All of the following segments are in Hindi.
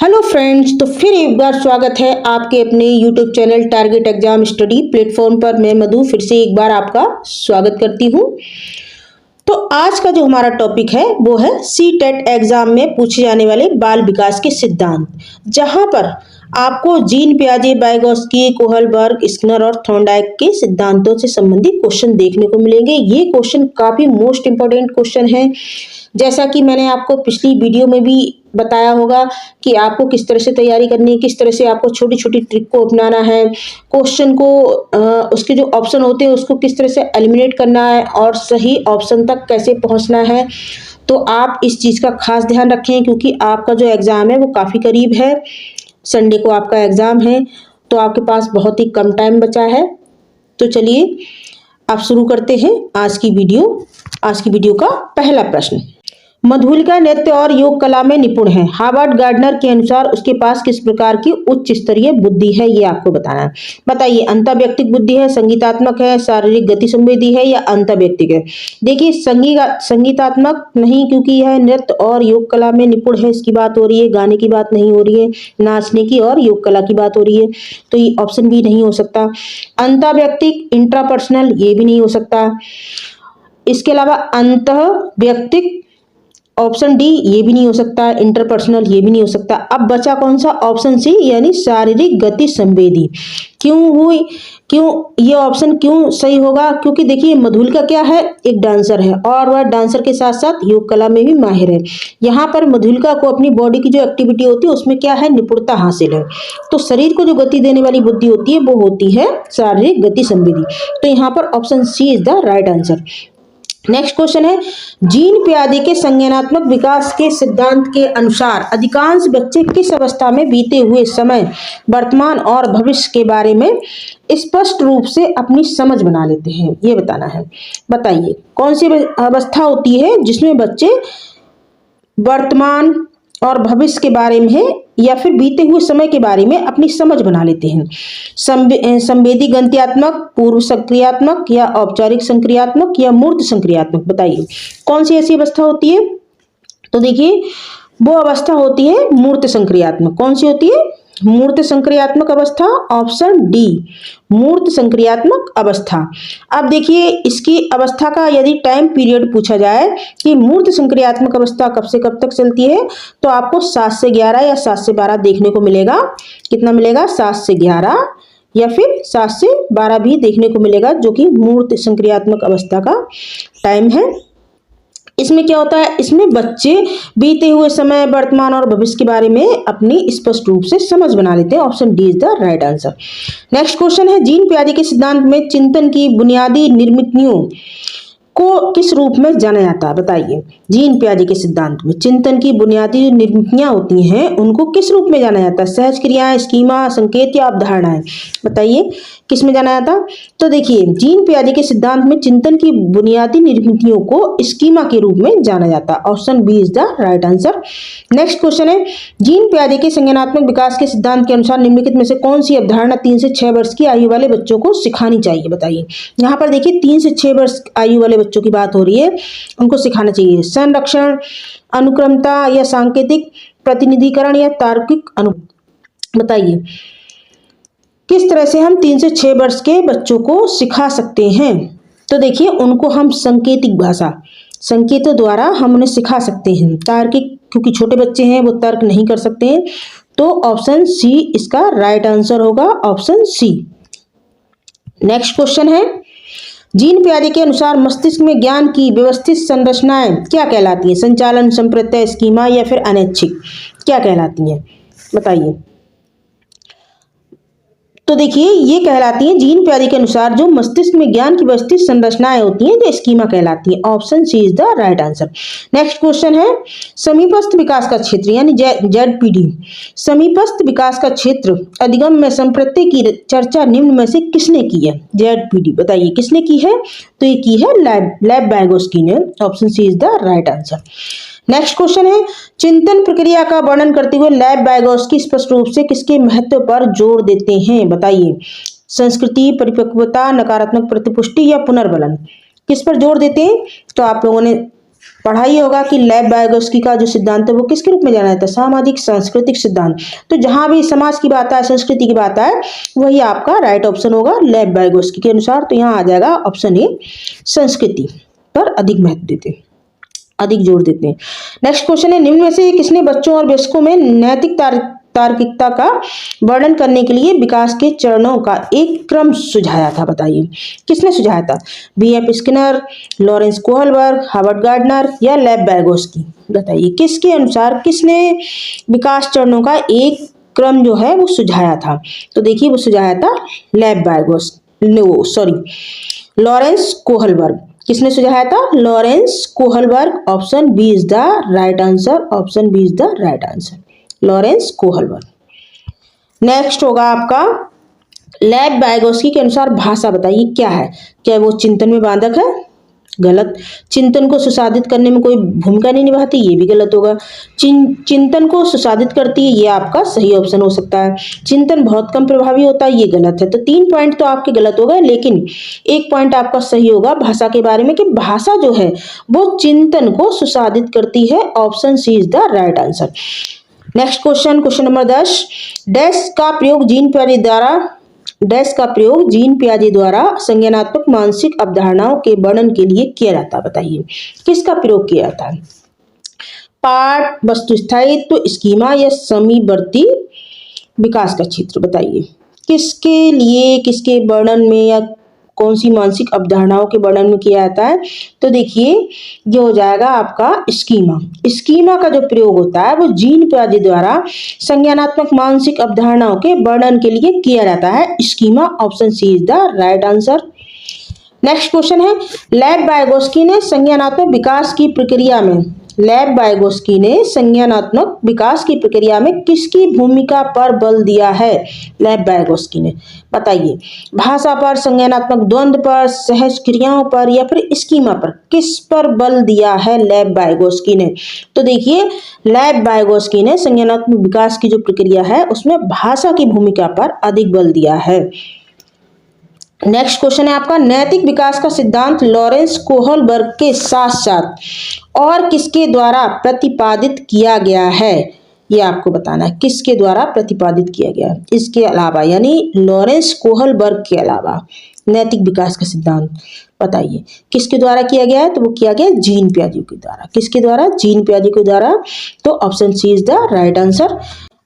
हेलो फ्रेंड्स, तो फिर एक बार स्वागत है आपके अपने YouTube channel target exam study platform पर। मैं मधु फिर से एक बार आपका स्वागत करती हूँ। तो आज का जो हमारा टॉपिक है वो है सी टेट एग्जाम में पूछे जाने वाले बाल विकास के सिद्धांत, जहां पर आपको जीन पियाजे, वाइगोत्स्की, कोहलबर्ग, स्किनर और थॉर्नडाइक के सिद्धांतों से संबंधित क्वेश्चन देखने को मिलेंगे। ये क्वेश्चन काफी मोस्ट इंपॉर्टेंट क्वेश्चन है। जैसा कि मैंने आपको पिछली वीडियो में भी बताया होगा कि आपको किस तरह से तैयारी करनी है, किस तरह से आपको छोटी छोटी ट्रिक को अपनाना है, क्वेश्चन को उसके जो ऑप्शन होते हैं उसको किस तरह से एलिमिनेट करना है और सही ऑप्शन तक कैसे पहुंचना है। तो आप इस चीज़ का खास ध्यान रखें, क्योंकि आपका जो एग्ज़ाम है वो काफ़ी करीब है। संडे को आपका एग्ज़ाम है, तो आपके पास बहुत ही कम टाइम बचा है। तो चलिए आप शुरू करते हैं आज की वीडियो का पहला प्रश्न। मधुलिका नृत्य और योग कला में निपुण है। हार्वर्ड गार्डनर के अनुसार उसके पास किस प्रकार की उच्च स्तरीय बुद्धि है, ये आपको बताना है। बताइए, अंतर्वैयक्तिक बुद्धि है, संगीतात्मक है, शारीरिक गति संवेदी है या अंतर्वैयक्तिक है। देखिए, संगीतात्मक नहीं, क्योंकि यह नृत्य और योग कला में निपुण है, इसकी बात हो रही है, गाने की बात नहीं हो रही है, नाचने की और योग कला की बात हो रही है। तो ये ऑप्शन भी नहीं हो सकता। अंतर्वैयक्तिक, इंट्रापर्सनल, ये भी नहीं हो सकता। इसके अलावा अंतर्वैयक्तिक, ऑप्शन डी, ये भी नहीं हो सकता। इंटरपर्सनल, ये भी नहीं हो सकता। अब बचा कौन सा? ऑप्शन सी, यानी शारीरिक गति संवेदी। क्यों ये ऑप्शन क्यों सही होगा? क्योंकि देखिए, मधुलिका क्या है? एक डांसर है और वह डांसर के साथ साथ योग कला में भी माहिर है। यहाँ पर मधुलिका को अपनी बॉडी की जो एक्टिविटी होती है उसमें क्या है? निपुणता हासिल है। तो शरीर को जो गति देने वाली बुद्धि होती है वो होती है शारीरिक गति संवेदी। तो यहाँ पर option C is the right answer. Next question है, जीन पियाजे के संज्ञानात्मक विकास के सिद्धांत के अनुसार अधिकांश बच्चे किस अवस्था में बीते हुए समय, वर्तमान और भविष्य के बारे में स्पष्ट रूप से अपनी समझ बना लेते हैं? ये बताना है। बताइए, कौन सी अवस्था होती है जिसमें बच्चे वर्तमान और भविष्य के बारे में या फिर बीते हुए समय के बारे में अपनी समझ बना लेते हैं? संवेदी गंत्यात्मक, पूर्व संक्रियात्मक या औपचारिक संक्रियात्मक या मूर्त संक्रियात्मक? बताइए, कौन सी ऐसी अवस्था होती है? तो देखिए, वो अवस्था होती है मूर्त संक्रियात्मक। कौन सी होती है? मूर्त संक्रियात्मक अवस्था। ऑप्शन डी, मूर्त संक्रियात्मक अवस्था। अब देखिए, इसकी अवस्था का यदि टाइम पीरियड पूछा जाए कि मूर्त संक्रियात्मक अवस्था कब से कब तक चलती है, तो आपको 7 से 11 या 7 से 12 देखने को मिलेगा। कितना मिलेगा? 7 से 11 या फिर 7 से 12 भी देखने को मिलेगा, जो कि मूर्त संक्रियात्मक अवस्था का टाइम है। इसमें क्या होता है? इसमें बच्चे बीते हुए समय, वर्तमान और भविष्य के बारे में अपनी स्पष्ट रूप से समझ बना लेते हैं। Option D is the right answer. Next question है, जीन पियाजे के सिद्धांत में चिंतन की बुनियादी निर्मितियों को किस रूप में जाना जाता है? बताइए, जीन पियाजे के सिद्धांत में चिंतन की बुनियादी निर्मितियां होती हैं, उनको किस रूप में जाना जाता है? सहज क्रियाएं, स्कीमा, संकेत या अवधारणाएं? बताइए, किस में जाना जाता? तो देखिए, जीन पियाजे के सिद्धांत में चिंतन की बुनियादी निर्मितियों को स्कीमा के रूप में जाना जाता है। Option B is the right answer. Next question है, जीन पियाजे के संज्ञानात्मक विकास के सिद्धांत के अनुसार निम्नलिखित में से कौन सी अवधारणा 3 से 6 वर्ष की आयु वाले बच्चों को सिखानी चाहिए? बताइए, यहाँ पर देखिए 3 से 6 वर्ष आयु वाले बच्चों की बात हो रही है, उनको सिखाना चाहिए। संरक्षण, अनुक्रमता या सांकेतिक प्रतिनिधिकरण या तार्किक बताइए, किस तरह से हम 3 से 6 वर्ष के बच्चों को सिखा सकते हैं? तो देखिए, उनको हम सांकेतिक भाषा, संकेतों द्वारा हम उन्हें सिखा सकते हैं। तार्किक, क्योंकि छोटे बच्चे हैं, वो तर्क नहीं कर सकते हैं। तो ऑप्शन सी इसका राइट आंसर होगा। Option C. नेक्स्ट क्वेश्चन है, जीन पियाजे के अनुसार मस्तिष्क में ज्ञान की व्यवस्थित संरचनाएं क्या कहलाती हैं? संचालन, संप्रत्यय, स्कीमा या फिर अनैच्छिक, क्या कहलाती हैं? बताइए। तो देखिए, ये कहलाती हैं, जीन पियाजे के अनुसार जो मस्तिष्क में ज्ञान की व्यवस्थित संरचनाएं होती हैं, जो स्कीमा कहलाती हैं। Option C is the right answer. Next question है, समीपस्थ विकास का क्षेत्र यानी जेडपीडी, समीपस्थ विकास का क्षेत्र अधिगम में संप्रत्यय की चर्चा निम्न में से किसने की है? जेडपीडी, बताइए किसने की है? तो ये की है लेब वाइगोत्स्की ने। Option C is the right answer. Next question है, चिंतन प्रक्रिया का वर्णन करते हुए लेब वाइगोत्स्की स्पष्ट रूप से किसके महत्व पर जोर देते हैं? बताइए, संस्कृति, परिपक्वता, नकारात्मक प्रतिपुष्टि या पुनर्बलन, किस पर जोर देते हैं? तो आप लोगों ने पढ़ाई होगा कि लैब वाइगोस्की का जो सिद्धांत है वो किसके रूप में जाना जाता है, सामाजिक सांस्कृतिक सिद्धांत। तो जहां भी समाज की बात आए, संस्कृति की बात आए, वही आपका राइट ऑप्शन होगा लैब वाइगोस्की के अनुसार। तो यहाँ आ जाएगा ऑप्शन ए, संस्कृति पर अधिक महत्व देते हैं, अधिक जोर देते हैं। नेक्स्ट क्वेश्चन है, निम्न में से किसने बच्चों और वयस्कों में नैतिक तार्किकता का वर्णन करने के लिए विकास के चरणों का एक क्रम सुझाया था, बताइए किसने सुझाया था। B.F. Skinner, Lawrence Kohlberg, Harvard gardener या लैब वाइगोस्की, बताइए किसके अनुसार किसने विकास चरणों का एक क्रम जो है वो सुझाया था। तो देखिए वो सुझाया था Lev Vygotsky, sorry Lawrence Kohlberg. किसने सुझाया था, Lawrence Kohlberg. Option B is the right answer, option B is the right answer, Lawrence Kohlberg. Next होगा आपका लैब वाइगोस्की के अनुसार भाषा बताइए क्या है। क्या वो चिंतन में बाधक है, गलत। चिंतन को सुसाधित करने में कोई भूमिका नहीं निभाती, ये भी गलत होगा। चिंतन को सुसाधित करती है, ये आपका सही ऑप्शन हो सकता है। चिंतन बहुत कम प्रभावी होता है, ये गलत है। तो 3 पॉइंट तो आपके गलत हो गए, लेकिन 1 पॉइंट आपका सही होगा भाषा के बारे में, कि भाषा जो है वो चिंतन को सुसाधित करती है। Option C is the right answer. Next question, question number 10, dash का प्रयोग जीन पियाजे द्वारा संज्ञानात्मक मानसिक अवधारणाओं के वर्णन के लिए किया जाता है, बताइए किसका प्रयोग किया जाता है। पाठ, वस्तु स्थायित्व, स्कीमा या समीवर्ती विकास का क्षेत्र, बताइए किसके लिए, किसके वर्णन में या कौन सी मानसिक अवधारणाओं के वर्णन में किया जाता है। तो देखिए ये हो जाएगा आपका स्कीमा। स्कीमा का जो प्रयोग होता है वो जीन पियाजे द्वारा संज्ञानात्मक मानसिक अवधारणाओं के वर्णन के लिए किया जाता है, schema. Option C is the right answer. Next question है, लैब वाइगोस्की ने संज्ञानात्मक विकास की प्रक्रिया में किसकी भूमिका पर बल दिया है। लैब वाइगोस्की ने, बताइए भाषा पर, संज्ञानात्मक द्वंद्व पर, सहज क्रियाओं पर या फिर स्कीमा पर, किस पर बल दिया है लैब वाइगोस्की ने। तो देखिए लैब वाइगोस्की ने संज्ञानात्मक विकास की जो प्रक्रिया है उसमें भाषा की भूमिका पर अधिक बल दिया है। नेक्स्ट क्वेश्चन है आपका, नैतिक विकास का सिद्धांत लॉरेंस कोहलबर्ग के साथ साथ और किसके द्वारा प्रतिपादित किया गया है, ये आपको बताना है किसके द्वारा प्रतिपादित किया गया है। इसके अलावा यानी लॉरेंस कोहलबर्ग के अलावा नैतिक विकास का सिद्धांत बताइए किसके द्वारा किया गया है। तो वो किया गया जीन पियाजे के द्वारा। किसके द्वारा, जीन पियाजे के द्वारा। तो option C is the right answer.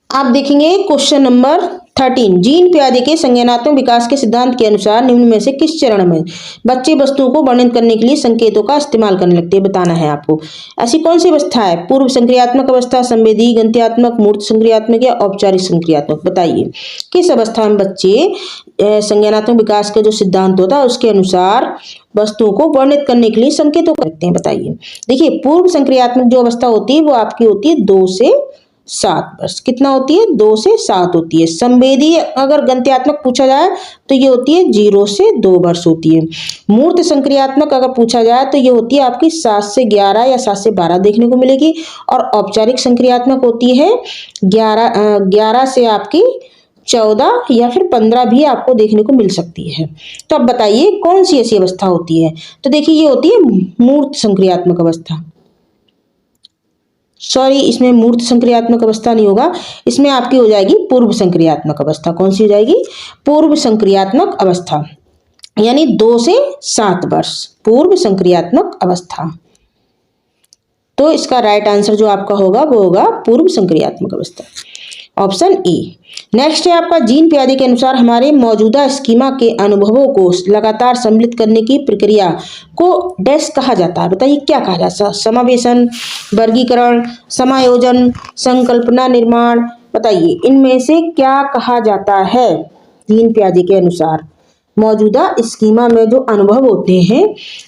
आप देखेंगे क्वेश्चन नंबर 13, जीन पियाजे के संज्ञानात्मक विकास के सिद्धांत के अनुसार निम्न में से किस चरण में बच्चे वस्तुओं को वर्णन करने के लिए संकेतों का इस्तेमाल करने लगते हैं, बताना है आपको। ऐसी कौन सी अवस्था है, पूर्व संक्रियात्मक अवस्था, संवेदी, गंत्यात्मक, मूर्त संक्रियात्मक या औपचारिक संक्रियात्मक, बताइए किस अवस्था में बच्चे संज्ञानात्मक विकास का जो सिद्धांत होता है उसके अनुसार वस्तुओं को वर्णित करने के लिए संकेतों को रखते हैं, बताइए। देखिए पूर्व संक्रियात्मक जो अवस्था होती है वो आपकी होती है 2 से 7 वर्ष। कितना होती है, 2 से 7 होती है। संवेदी अगर गंत्यात्मक पूछा जाए तो ये होती है 0 से 2 वर्ष होती है। मूर्त संक्रियात्मक अगर पूछा जाए तो ये होती है आपकी 7 से 11 या 7 से 12 देखने को मिलेगी। और औपचारिक संक्रियात्मक होती है 11 से आपकी 14 या फिर 15 भी आपको देखने को मिल सकती है। तो अब बताइए कौन सी ऐसी अवस्था होती है। तो देखिए ये होती है मूर्त संक्रियात्मक अवस्था, सॉरी इसमें मूर्त संक्रियात्मक अवस्था नहीं होगा, इसमें आपकी हो जाएगी पूर्व संक्रियात्मक अवस्था। कौन सी हो जाएगी, पूर्व संक्रियात्मक अवस्था, यानी 2 से 7 वर्ष पूर्व संक्रियात्मक अवस्था। तो इसका राइट आंसर जो आपका होगा वो होगा पूर्व संक्रियात्मक अवस्था, ऑप्शन ए। नेक्स्ट है आपका, जीन पियाजे के अनुसार हमारे मौजूदा स्कीमा के अनुभवों को लगातार सम्मिलित करने की प्रक्रिया को डैश कहा जाता है, बताइए क्या कहा जाता है। समावेशन, वर्गीकरण, समायोजन, संकल्पना निर्माण, बताइए इनमें से क्या कहा जाता है। जीन पियाजे के अनुसार मौजूदा स्कीमा में जो अनुभव होते हैं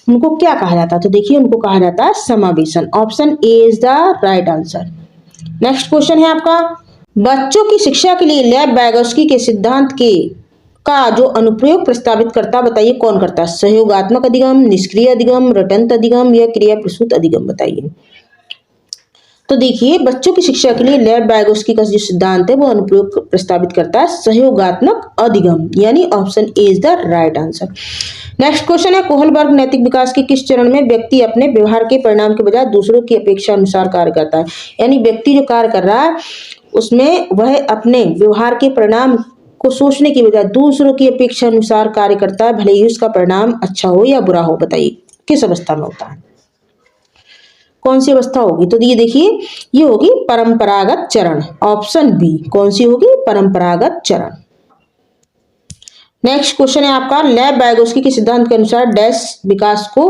उनको क्या कहा जाता है। तो देखिए उनको कहा जाता है समावेशन, option A is the right answer. Next question है आपका, बच्चों की शिक्षा के लिए लैब वाइगोस्की के सिद्धांत का जो अनुप्रयोग प्रस्तावित करता, बताइए कौन करता है। सहयोगात्मक अधिगम, निष्क्रिय अधिगम, रटंत अधिगम या क्रिया प्रसूत अधिगम, बताइए। तो देखिए बच्चों की शिक्षा के लिए लैब वाइगोस्की का जो सिद्धांत है वो अनुप्रयोग प्रस्तावित करता है सहयोगात्मक अधिगम, यानी option A is the right answer. Next question है कोहलबर्ग नैतिक विकास के किस चरण में व्यक्ति अपने व्यवहार के परिणाम के बजाय दूसरों की अपेक्षा अनुसार कार्य करता है। यानी व्यक्ति जो कार्य कर रहा है उसमें वह अपने व्यवहार के परिणाम को सोचने की बजाय दूसरों की अपेक्षा अनुसार कार्य करता है, भले ही उसका परिणाम अच्छा हो या बुरा हो। बताइए किस अवस्था में होता है, कौन सी अवस्था होगी। तो ये देखिए ये होगी परंपरागत चरण, ऑप्शन बी। कौन सी होगी, परंपरागत चरण। नेक्स्ट क्वेश्चन है आपका लेव वाइगोस्की के सिद्धांत के अनुसार डैश विकास को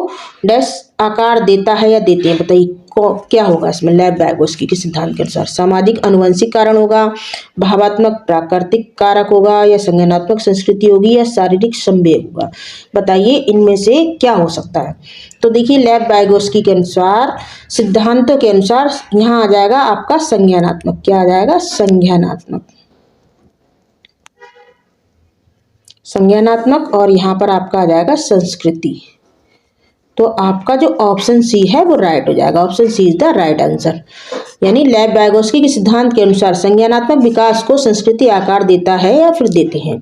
डैश आकार देता है या देते हैं। बताइए क्या होगा इसमें। लेव वाइगोस्की के सिद्धांत के अनुसार सामाजिक अनुवंशिक कारण होगा, भावात्मक प्राकृतिक कारक होगा, या संज्ञानात्मक संस्कृति होगी, या शारीरिक संवेग होगा। बताइए इनमें से क्या हो सकता है। तो देखिए लेव वाइगोस्की के अनुसार, सिद्धांतों के अनुसार यहाँ आ जाएगा आपका संज्ञानात्मक। क्या आ जाएगा, संज्ञानात्मक। संज्ञानात्मक और यहाँ पर आपका आ जाएगा संस्कृति। तो आपका जो ऑप्शन सी है वो राइट हो जाएगा। Option C is the right answer. यानी लेव वाइगोस्की के सिद्धांत के अनुसार संज्ञानात्मक विकास को संस्कृति आकार देता है या फिर देते हैं।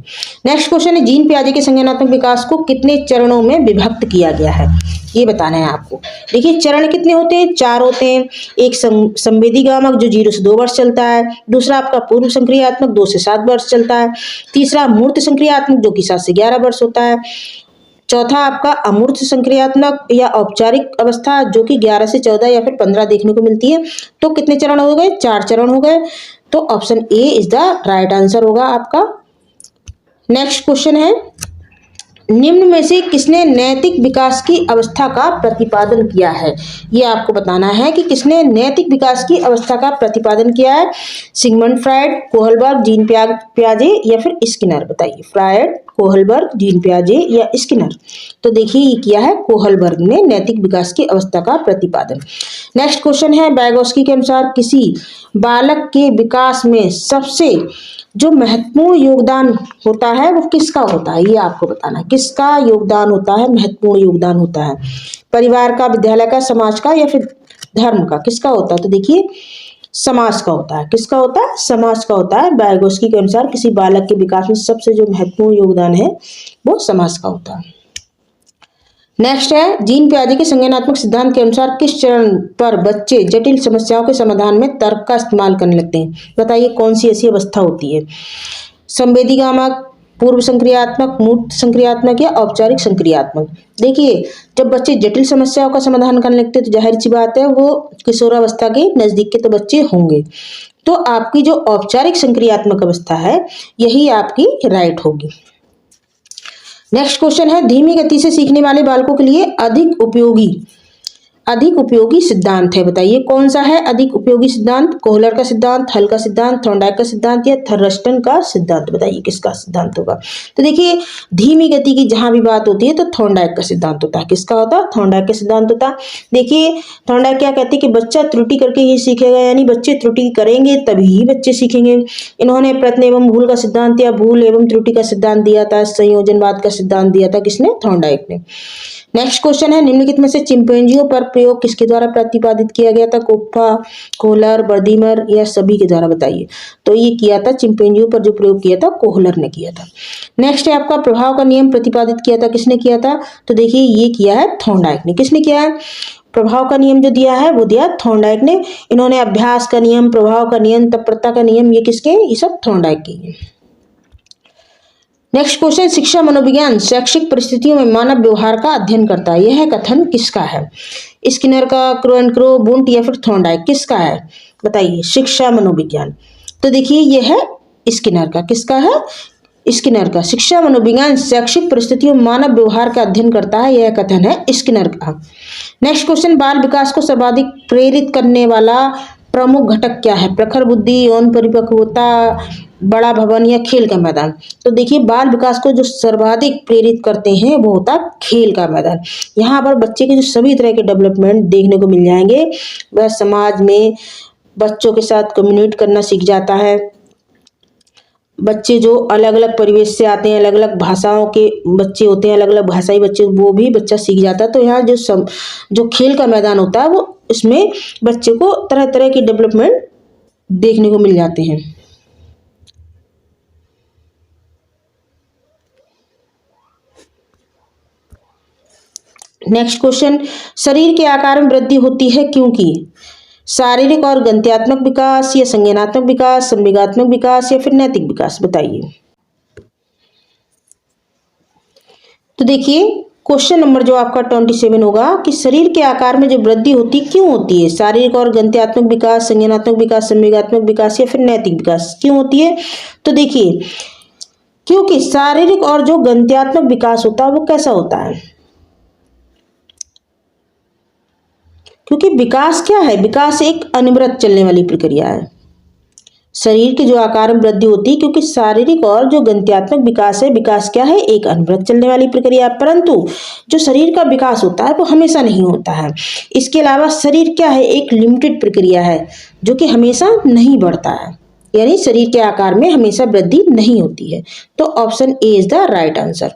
नेक्स्ट क्वेश्चन है जीन पियाजे के संज्ञानात्मक विकास को कितने चरणों में विभक्त किया गया है, ये बताना है आपको। देखिए चरण कितने होते हैं, 4 होते हैं। एक संवेदी गामक जो 0 से 2 वर्ष चलता है, दूसरा आपका पूर्व संक्रियात्मक 2 से 7 वर्ष चलता है, तीसरा मूर्त संक्रियात्मक जो कि 7 से 11 वर्ष होता है, चौथा आपका अमूर्त संक्रियात्मक या औपचारिक अवस्था जो कि 11 से 14 या फिर 15 देखने को मिलती है। तो कितने चरण हो गए, 4 चरण हो गए। तो option A is the right answer होगा आपका। नेक्स्ट क्वेश्चन है निम्न में से किसने नैतिक विकास की अवस्था का प्रतिपादन किया है। ये आपको बताना है कि किसने नैतिक विकास की अवस्था का प्रतिपादन किया है। सिगमंड फ्रायड, कोहलबर्ग, जीन पियाजे या फिर स्किनर। बताइए फ्रायड, कोहलबर्ग, जीन पियाजे या स्किनर। तो देखिए ये किया है कोहलबर्ग ने नैतिक विकास की अवस्था का प्रतिपादन। नेक्स्ट क्वेश्चन है वाइगोस्की के अनुसार किसी बालक के विकास में सबसे जो महत्वपूर्ण योगदान होता है वो किसका होता है, ये आपको बताना है। किसका योगदान होता है, महत्वपूर्ण योगदान होता है। परिवार का, विद्यालय का, समाज का या फिर धर्म का, किसका होता है। तो देखिए समाज का होता है। किसका होता है, समाज का होता है। वाइगोस्की के अनुसार किसी बालक के विकास में सबसे जो महत्वपूर्ण योगदान है वो समाज का होता है। नेक्स्ट है जीन पियाजे के संज्ञानात्मक सिद्धांत के अनुसार किस चरण पर बच्चे जटिल समस्याओं के समाधान में तर्क का इस्तेमाल करने लगते हैं। बताइए कौन सी ऐसी अवस्था होती है। संवेदीगामक, पूर्व संक्रियात्मक, मूर्त संक्रियात्मक या औपचारिक संक्रियात्मक। देखिए जब बच्चे जटिल समस्याओं का समाधान करने लगते हैं तो जाहिर सी बात है वो किशोरावस्था के नजदीक के तो बच्चे होंगे। तो आपकी जो औपचारिक संक्रियात्मक अवस्था है यही आपकी राइट होगी। नेक्स्ट क्वेश्चन है धीमी गति से सीखने वाले बालकों के लिए अधिक उपयोगी सिद्धांत है। बताइए कौन सा है अधिक उपयोगी सिद्धांत। कोहलर का सिद्धांत, हल का सिद्धांत, थॉर्नडाइक का सिद्धांत या थर्स्टन का सिद्धांत। बताइए किसका सिद्धांत होगा। तो देखिए धीमी गति की जहां भी बात होती है तो थॉर्नडाइक का सिद्धांत होता है। किसका होता है, थॉर्नडाइक का सिद्धांत होता है। देखिए थॉर्नडाइक क्या कहते हैं कि बच्चा त्रुटि करके ही सीखेगा, यानी बच्चे त्रुटि करेंगे तभी ही बच्चे सीखेंगे। इन्होंने प्रयत्न एवं भूल का सिद्धांत या भूल एवं त्रुटि का सिद्धांत दिया था। संयोजनवाद का सिद्धांत दिया था किसने, थॉर्नडाइक ने। नेक्स्ट क्वेश्चन है निम्नलिखित में से चिंपैंजियों पर प्रयोग किसके द्वारा प्रतिपादित किया गया था। कोप्पा, कोहलर, बर्दीमर या सभी के द्वारा। बताइए तो ये किया था चिंपैंजियों पर जो प्रयोग किया था कोहलर ने किया था। नेक्स्ट है आपका प्रभाव का नियम प्रतिपादित किया था किसने किया था। तो देखिए ये किया है थॉर्नडाइक ने। किसने किया है, प्रभाव का नियम जो दिया है वो दिया थॉर्नडाइक ने। इन्होंने अभ्यास का नियम, प्रभाव का नियम, तत्परता का नियम ये किसके, ये सब थॉर्नडाइक के। नेक्स्ट क्वेश्चन शिक्षा मनोविज्ञान शैक्षिक परिस्थितियों में मानव व्यवहार का अध्ययन करता है। यह कथन किसका है। स्किनर का, क्रो, बुंट या फिर थॉर्नडाइक, किसका है। बताइए शिक्षा मनोविज्ञान। तो देखिए यह है स्किनर का। किसका है, स्किनर का। शिक्षा मनोविज्ञान शैक्षिक परिस्थितियों में मानव व्यवहार का अध्ययन करता है, यह कथन है स्किनर का। नेक्स्ट क्वेश्चन बाल विकास को सर्वाधिक प्रेरित करने वाला प्रमुख घटक क्या है। प्रखर बुद्धि, यौन परिपक्वता, बड़ा भवन या खेल का मैदान। तो देखिए बाल विकास को जो सर्वाधिक प्रेरित करते हैं वो होता है खेल का मैदान। यहाँ पर बच्चे के जो सभी तरह के डेवलपमेंट देखने को मिल जाएंगे। वह समाज में बच्चों के साथ कम्युनिकेट करना सीख जाता है। बच्चे जो अलग अलग परिवेश से आते हैं, अलग अलग भाषाओं के बच्चे होते हैं, अलग अलग भाषाई बच्चे, वो भी बच्चा सीख जाता है। तो यहाँ जो खेल का मैदान होता है वो इसमें बच्चे को तरह तरह की डेवलपमेंट देखने को मिल जाते हैं। नेक्स्ट क्वेश्चन, शरीर के आकार में वृद्धि होती है क्योंकि शारीरिक और गंत्यात्मक विकास या संज्ञानात्मक विकास, संवेगात्मक विकास या फिर नैतिक विकास, बताइए। तो देखिए क्वेश्चन नंबर जो आपका 27 होगा कि शरीर के आकार में जो वृद्धि होती क्यों होती है, शारीरिक और गंत्यात्मक विकास, संज्ञानात्मक विकास, संवेगात्मक विकास या फिर नैतिक विकास, क्यों होती है। तो देखिए क्योंकि शारीरिक और जो गंत्यात्मक विकास होता है वो कैसा होता है, क्योंकि विकास क्या है, विकास एक अनवरत चलने वाली प्रक्रिया है। शरीर के जो आकार में वृद्धि होती है क्योंकि शारीरिक और जो गंत्यात्मक विकास है, विकास क्या है, एक अनवरत चलने वाली प्रक्रिया। परंतु जो शरीर का विकास होता है वो हमेशा नहीं होता है। इसके अलावा शरीर क्या है, एक लिमिटेड प्रक्रिया है जो कि हमेशा नहीं बढ़ता है, यानी शरीर के आकार में हमेशा वृद्धि नहीं होती है। तो option A is the right answer.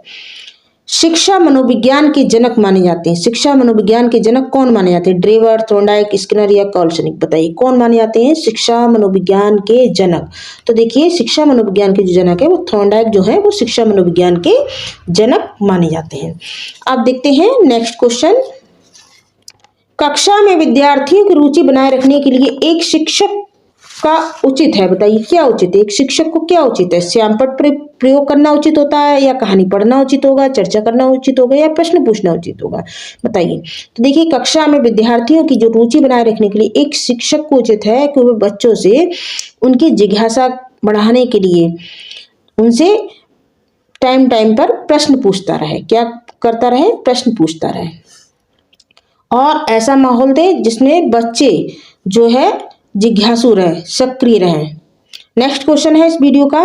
शिक्षा मनोविज्ञान के जनक माने जाते हैं, शिक्षा मनोविज्ञान के जनक कौन माने जाते हैं, ड्रेवर, थॉर्नडाइक, स्किनर या कॉल्सनिक, बताइए कौन माने जाते हैं शिक्षा मनोविज्ञान के जनक। तो देखिए शिक्षा मनोविज्ञान के जो जनक है वो थॉर्नडाइक जो है वो शिक्षा मनोविज्ञान के जनक माने जाते हैं। अब देखते हैं नेक्स्ट क्वेश्चन, कक्षा में विद्यार्थियों की रुचि बनाए रखने के लिए एक शिक्षक का उचित है, बताइए क्या उचित है, एक शिक्षक को क्या उचित है, श्यामपट्ट प्रयोग करना उचित होता है या कहानी पढ़ना उचित होगा, चर्चा करना उचित होगा या प्रश्न पूछना उचित होगा, बताइए। तो देखिए कक्षा में विद्यार्थियों की जो रुचि बनाए रखने के लिए एक शिक्षक को उचित है कि वह बच्चों से उनकी जिज्ञासा बढ़ाने के लिए उनसे टाइम टाइम पर प्रश्न पूछता रहे, क्या करता रहे, प्रश्न पूछता रहे और ऐसा माहौल दे जिसमें बच्चे जो है जिज्ञासु रहे, सक्रिय रहे। नेक्स्ट क्वेश्चन है इस वीडियो का,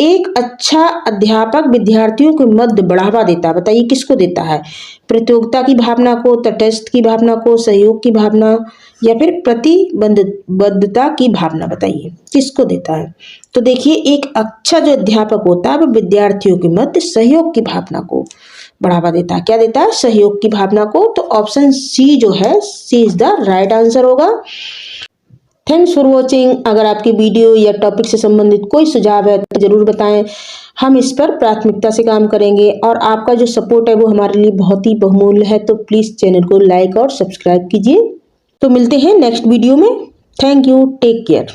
एक अच्छा अध्यापक विद्यार्थियों को मध्य बढ़ावा देता है, बताइए किसको देता है, प्रतियोगिता की भावना को, तटस्थ की भावना को, सहयोग की भावना या फिर प्रतिबद्धता की भावना, बताइए किसको देता है। तो देखिए एक अच्छा जो अध्यापक होता है वो विद्यार्थियों के मध्य सहयोग की भावना को बढ़ावा देता है, क्या देता है, सहयोग की भावना को। तो ऑप्शन सी जो है, सी इज द राइट आंसर होगा। Thanks for watching. अगर आपकी वीडियो या टॉपिक से संबंधित कोई सुझाव है तो जरूर बताएं, हम इस पर प्राथमिकता से काम करेंगे और आपका जो सपोर्ट है वो हमारे लिए बहुत ही बहुमूल्य है। तो प्लीज़ चैनल को लाइक और सब्सक्राइब कीजिए। तो मिलते हैं नेक्स्ट वीडियो में। Thank you, take care.